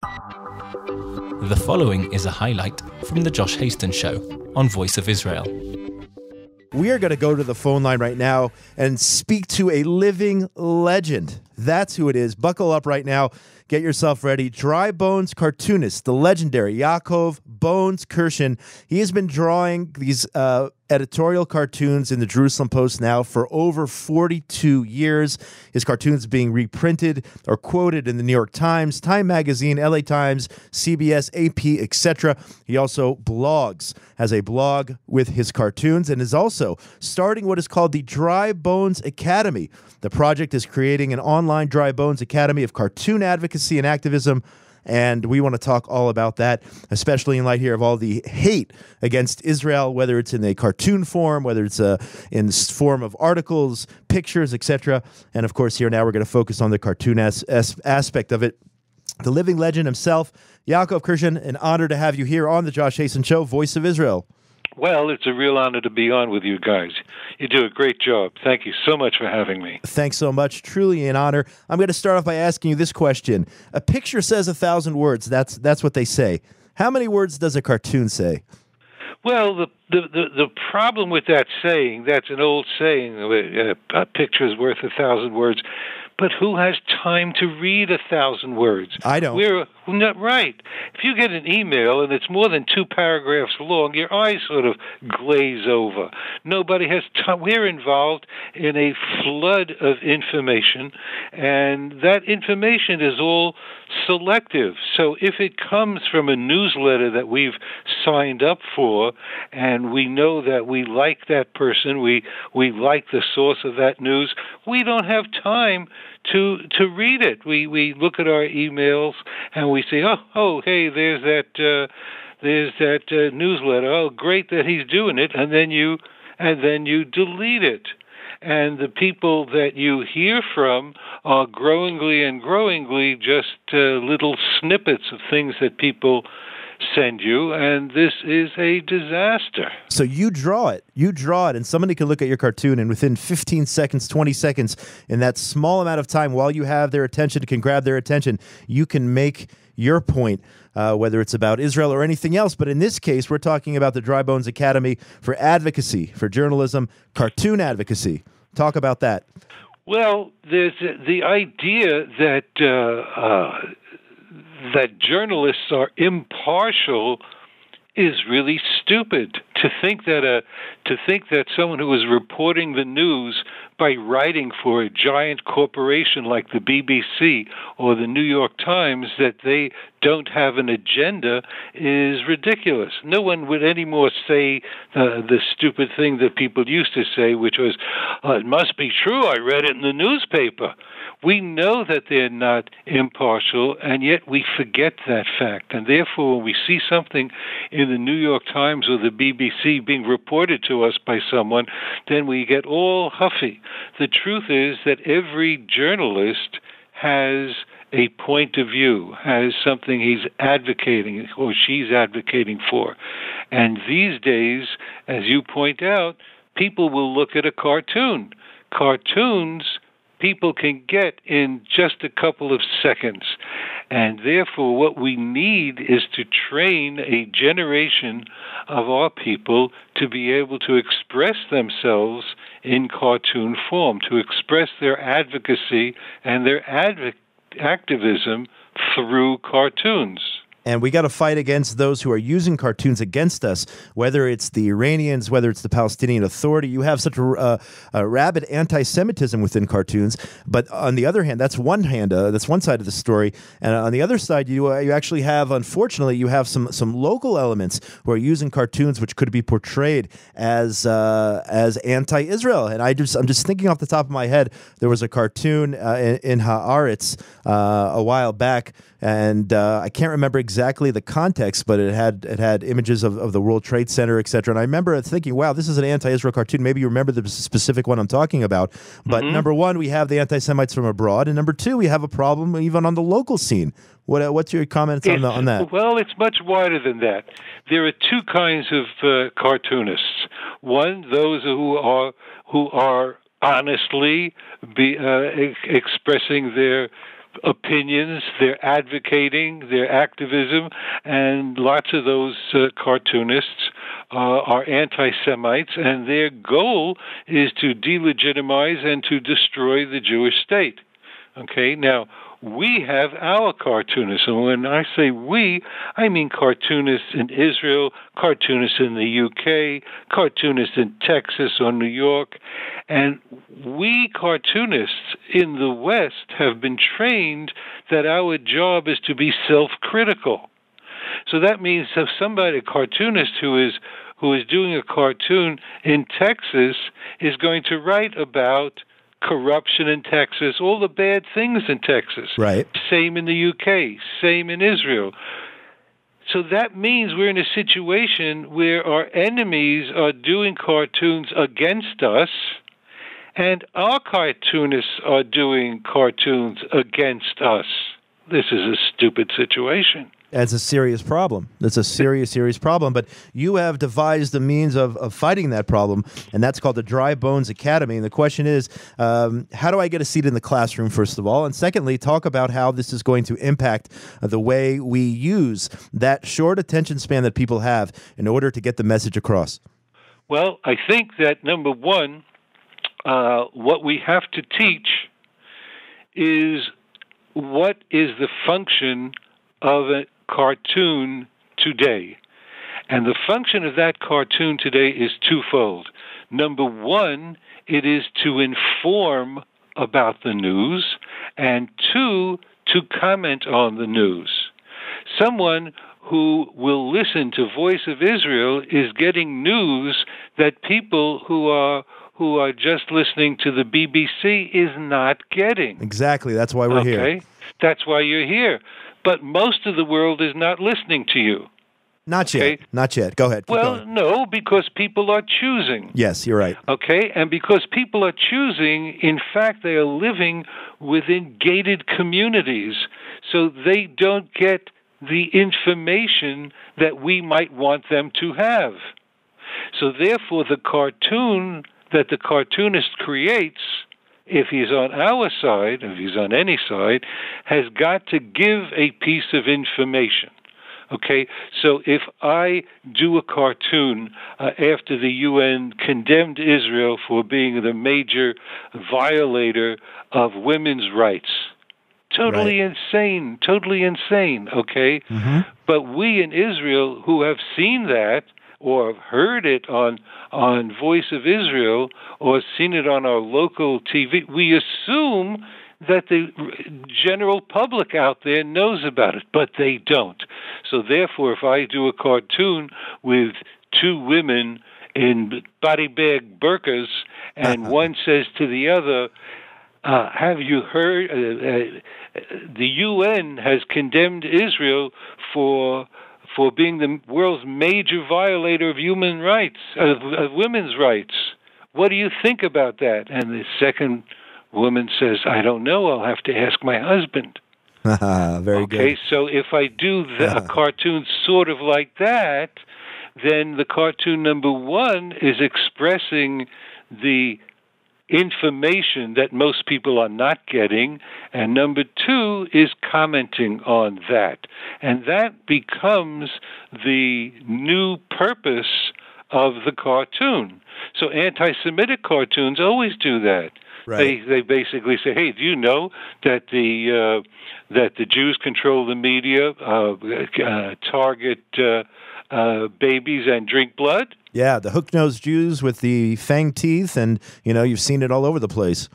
The following is a highlight from The Josh Hastings Show on Voice of Israel. We are going to go to the phone line right now and speak to a living legend. That's who it is. Buckle up right now. Get yourself ready. Dry Bones cartoonist, the legendary Yaakov Bones Kirshen. He has been drawing these editorial cartoons in the Jerusalem Post now for over 42 years. His cartoons being reprinted or quoted in the New York Times, Time Magazine, LA Times, CBS, AP, etc. He also blogs, has a blog with his cartoons, and is also starting what is called the Dry Bones Academy. The project is creating an online Dry Bones Academy of cartoon advocacy and activism. And we want to talk all about that, especially in light here of all the hate against Israel, whether it's in a cartoon form, whether it's in the form of articles, pictures, etc. And of course, here now we're going to focus on the cartoon aspect of it. The living legend himself, Yaakov Kirshen, an honor to have you here on the Josh Hastings Show, Voice of Israel. Well, it's a real honor to be on with you guys. You do a great job. Thank you so much for having me. Thanks so much. Truly an honor. I'm going to start off by asking you this question. A picture says 1,000 words. That's what they say. How many words does a cartoon say? Well, the problem with that saying, that's an old saying, a picture is worth 1,000 words. But who has time to read 1,000 words? I don't. We're not right. If you get an email and it's more than 2 paragraphs long, your eyes sort of glaze over. Nobody has time. We're involved in a flood of information, and that information is all selective. So if it comes from a newsletter that we've signed up for, and we know that we like that person, we like the source of that news, we don't have time to read it. We look at our emails and we say, oh, hey, there's that newsletter. Oh, great that he's doing it, and then you delete it. And the people that you hear from are growingly just little snippets of things that people send you, and this is a disaster. So you draw it, and somebody can look at your cartoon, and within 15 seconds, 20 seconds, in that small amount of time, while you have their attention, can grab their attention, you can make your point, whether it's about Israel or anything else. But in this case, we're talking about the Dry Bones Academy for advocacy, for journalism, cartoon advocacy. Talk about that. Well, there's the idea that journalists are impartial is really stupid. To think that someone who is reporting the news by writing for a giant corporation like the BBC or the New York Times, that they don't have an agenda, is ridiculous. No one would anymore say the stupid thing that people used to say, which was, it must be true, I read it in the newspaper. We know that they're not impartial, and yet we forget that fact. And therefore, when we see something in the New York Times or the BBC being reported to us by someone, then we get all huffy. The truth is that every journalist has a point of view, has something he's advocating or she's advocating for. And these days, as you point out, people will look at a cartoon. Cartoons people can get in just a couple of seconds. And therefore, what we need is to train a generation of our people to be able to express themselves in cartoon form, to express their advocacy and their activism through cartoons. And we got to fight against those who are using cartoons against us, whether it's the Iranians, whether it's the Palestinian Authority. You have such a rabid anti-Semitism within cartoons. But on the other hand, that's one side of the story. And on the other side, you actually have, unfortunately, you have some local elements who are using cartoons which could be portrayed as anti-Israel. And I'm just thinking off the top of my head, there was a cartoon in Haaretz a while back, and I can't remember exactly the context, but it had images of the World Trade Center, etc. And I remember thinking, wow, this is an anti-Israel cartoon. Maybe you remember the specific one I'm talking about. But number one, we have the anti-Semites from abroad, and number two, we have a problem even on the local scene. What's your comments on that? Well, it's much wider than that. There are two kinds of cartoonists. One, those who are honestly expressing their opinions, their advocating, their activism, and lots of those cartoonists are anti-Semites, and their goal is to delegitimize and to destroy the Jewish state. Okay, now, we have our cartoonists, and when I say we, I mean cartoonists in Israel, cartoonists in the UK, cartoonists in Texas or New York, and we cartoonists in the West have been trained that our job is to be self-critical. So that means if somebody, a cartoonist who is doing a cartoon in Texas, is going to write about corruption in Texas, all the bad things in Texas. Right. Same in the UK, same in Israel. So that means we're in a situation where our enemies are doing cartoons against us, and our cartoonists are doing cartoons against us. This is a stupid situation. That's a serious problem. That's a serious, serious problem. But you have devised a means of fighting that problem, and that's called the Dry Bones Academy. And the question is, how do I get a seat in the classroom, first of all? And secondly, talk about how this is going to impact the way we use that short attention span that people have in order to get the message across. Well, I think that, number one, what we have to teach is what is the function of a cartoon today. And the function of that cartoon today is twofold. Number one, it is to inform about the news, and two, to comment on the news. Someone who will listen to Voice of Israel is getting news that people who are just listening to the BBC is not getting. Exactly. That's why we're here. Okay? That's why you're here. But most of the world is not listening to you. Not yet. Okay? Not yet. Go ahead. Keep going. No, because people are choosing. Yes, you're right. Okay? And because people are choosing, in fact, they are living within gated communities, so they don't get the information that we might want them to have. So therefore, the cartoon that the cartoonist creates, if he's on our side, if he's on any side, has got to give a piece of information. Okay? So if I do a cartoon after the UN condemned Israel for being the major violator of women's rights, totally insane, okay? Mm-hmm. But we in Israel who have seen that, or have heard it on Voice of Israel, or seen it on our local TV, we assume that the general public out there knows about it, but they don't. So therefore, if I do a cartoon with two women in body bag burqas, and one says to the other, have you heard, the UN has condemned Israel for being the world's major violator of human rights, of women's rights. What do you think about that? And the second woman says, I don't know, I'll have to ask my husband. Very good. Okay, so if I do a cartoon sort of like that, then the cartoon number one is expressing the information that most people are not getting, and number two is commenting on that. And that becomes the new purpose of the cartoon. So anti-Semitic cartoons always do that. Right. They basically say, hey, do you know that the Jews control the media, target babies and drink blood? Yeah, the hook-nosed Jews with the fang teeth, and, you've seen it all over the place.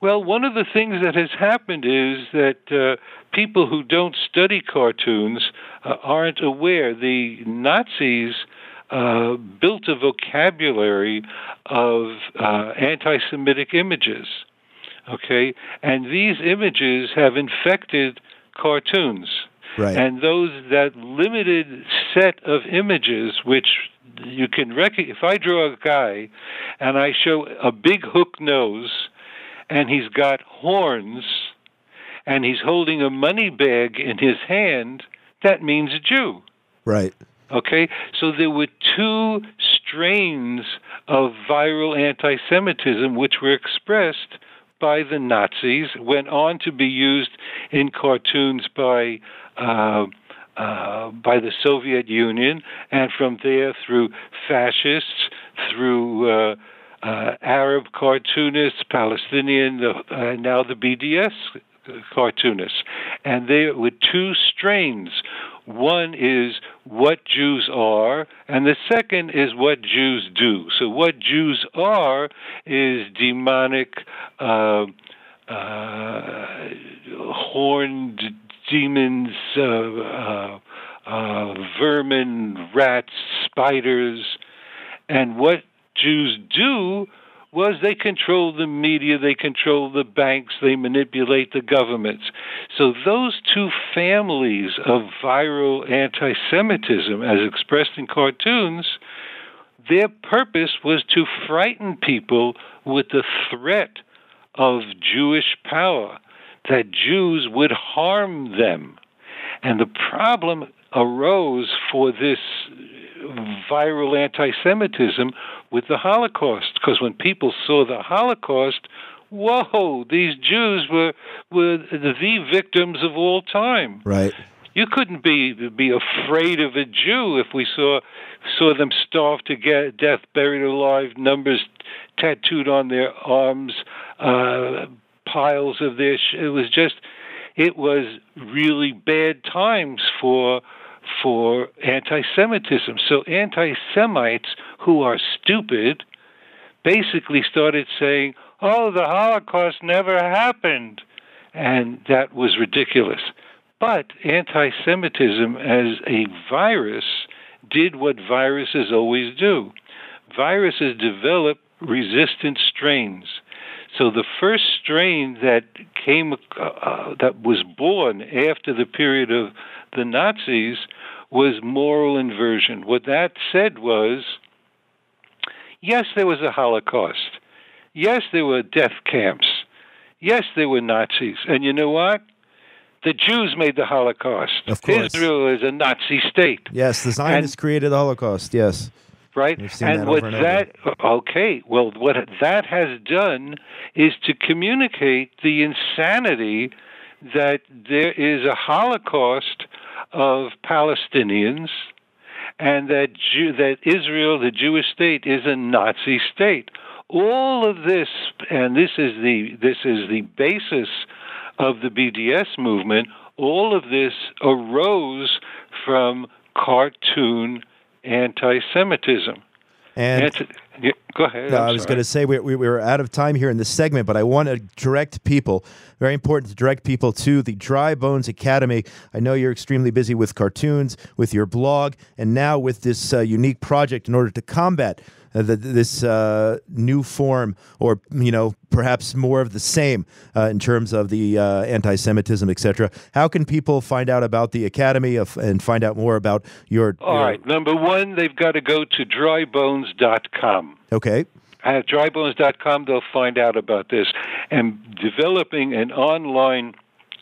Well, one of the things that has happened is that people who don't study cartoons aren't aware. The Nazis built a vocabulary of anti-Semitic images, okay? And these images have infected cartoons. Right. And that limited set of images, which you can recognize, if I draw a guy and I show a big hook nose and he's got horns and he's holding a money bag in his hand, that means a Jew. Right. Okay? So there were two strains of viral anti-Semitism which were expressed by the Nazis, went on to be used in cartoons by the Soviet Union, and from there through fascists, through Arab cartoonists, Palestinian, now the BDS cartoonists. And there were two strains. One is what Jews are, and the second is what Jews do. So what Jews are is demonic, horned demons, vermin, rats, spiders. And what Jews do was they control the media, they control the banks, they manipulate the governments. So those two families of viral anti-Semitism, as expressed in cartoons, their purpose was to frighten people with the threat of Jewish power, that Jews would harm them. And the problem arose for this viral anti-Semitism with the Holocaust, because when people saw the Holocaust, whoa, these Jews were the victims of all time. Right. You couldn't be afraid of a Jew if we saw them starve to death, buried alive, numbers tattooed on their arms, piles of their. It was really bad times for anti-Semitism. So anti-Semites who are stupid basically started saying, "Oh, the Holocaust never happened," and that was ridiculous. But anti-Semitism as a virus did what viruses always do. Viruses develop resistant strains. So the first strain that was born after the period of the Nazis was moral inversion. What that said was, yes, there was a Holocaust. Yes, there were death camps. Yes, there were Nazis. And you know what? The Jews made the Holocaust. Of course. Israel is a Nazi state. Yes, the Zionists created the Holocaust, yes. Right? And what that has done is to communicate the insanity that there is a Holocaust of Palestinians, and that Israel, the Jewish state, is a Nazi state. All of this, and this is the basis of the BDS movement. All of this arose from cartoon anti-Semitism. And go ahead. No, I was going to say we're out of time here in this segment, but I want to direct people, very important to direct people to the Dry Bones Academy. I know you're extremely busy with cartoons, with your blog, and now with this unique project in order to combat this new form, or perhaps more of the same in terms of the anti-Semitism, etc. How can people find out about the Academy and find out more about your... All right. Number one, they've got to go to drybones.com. Okay. At drybones.com, they'll find out about this. And developing an online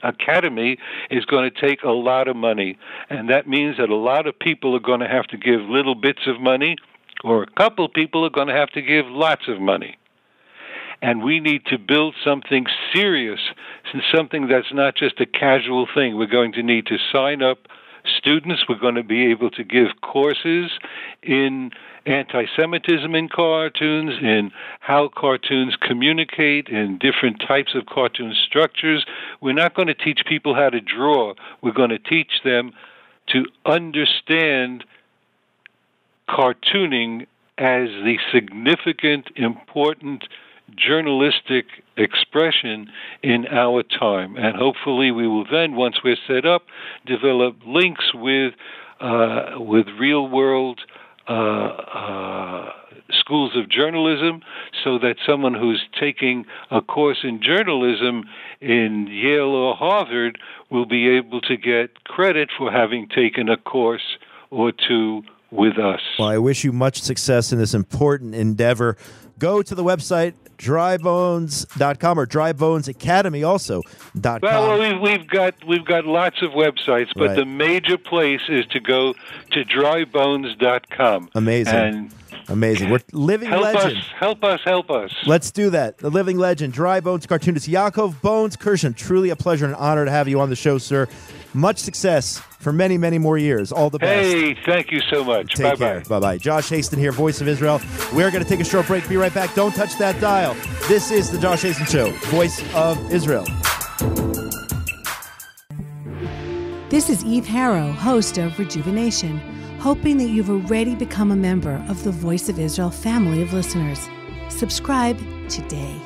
academy is going to take a lot of money. And that means that a lot of people are going to have to give little bits of money, or a couple people are going to have to give lots of money. And we need to build something serious, something that's not just a casual thing. We're going to need to sign up students. We're going to be able to give courses in anti-Semitism in cartoons, in how cartoons communicate, in different types of cartoon structures. We're not going to teach people how to draw. We're going to teach them to understand cartooning as the significant, important journalistic expression in our time. And hopefully we will then, once we're set up, develop links with real-world schools of journalism, so that someone who's taking a course in journalism in Yale or Harvard will be able to get credit for having taken a course or two with us. Well, I wish you much success in this important endeavor. Go to the website drybones.com or drybonesacademy also.com. Well, we've got lots of websites, but the major place is to go to drybones.com. Amazing. And Amazing. We're living Help legend. us, help us, help us. Let's do that. The living legend, Dry Bones cartoonist Yaakov Bones Kirshen. Truly a pleasure and honor to have you on the show, sir. Much success for many, many more years. All the best. Hey, thank you so much. Take care. Bye-bye. Josh Hasten here, Voice of Israel. We're going to take a short break. Be right back. Don't touch that dial. This is the Josh Hasten Show, Voice of Israel. This is Eve Harrow, host of Rejuvenation, hoping that you've already become a member of the Voice of Israel family of listeners. Subscribe today.